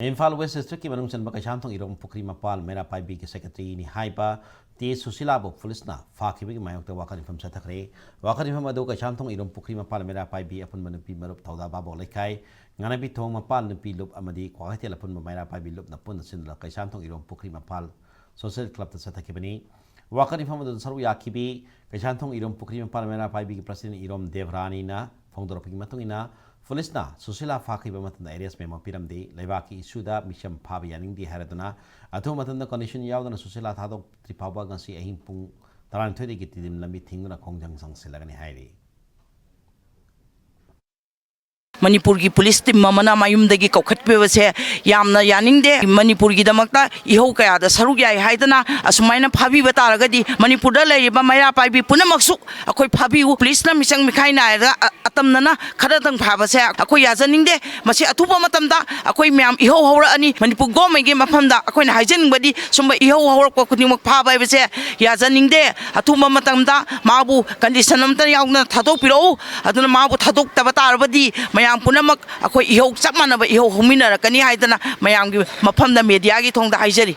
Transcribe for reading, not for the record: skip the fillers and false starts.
Imphal West District ki manung chanba kaisantong irong pukri mapal mera paibi ki secretary ni haipa Th.Sushila bo police na Phakhibagi Mayokta Wakat Meepham Chathakhre Wakat Meepham adu kaisantong irong pukri mapal mera paibi apun manupi marup thauda babo lekai nganabi thong mapal nupi lup amadi kwahati lapun mera paibi lup napun sinla kaisantong irong pukri mapal social club ta Chathakhre Wakat Meepham adu saru yakibi kaisantong irong pukri mapal mera paibi ki president irong Devrani na phongdorapigi matungina Police na Th.Sushila Phakhibagi matanda areas memo piramdi laibaki isuda Meepham phaba yaningdi haraduna athu matanda condition yaudana Th.Sushila thadok tripaba ngasi ahing pung 12 gi tidim lambi thinguna khongjang sangsilagani hairi Manipur ki police team mamana mayumdagi kaukhatpebase yamna yaningde Manipur gi damakta ihau kaya da saruk yai haidana asumaina phabi bataragadi Manipur da leiba mayra paibi punamaksu akoi phabi police na misang mikhai na atamnana khadatang phabase akoi yajaningde masi athupa matamda akoi myam ihau hawra ani Manipur government gi mafamda akoi na haijaningbadi sumba ihau hawra ko kunimak phaba base yajaningde athuma matamda mabu condition amta yauna thadok piro aduna mabu thadok tabatarabadi mayam punamak akoi ihau chapmanaba ihau huminara kani haidana mayam gi mafamda media gi thongda haijari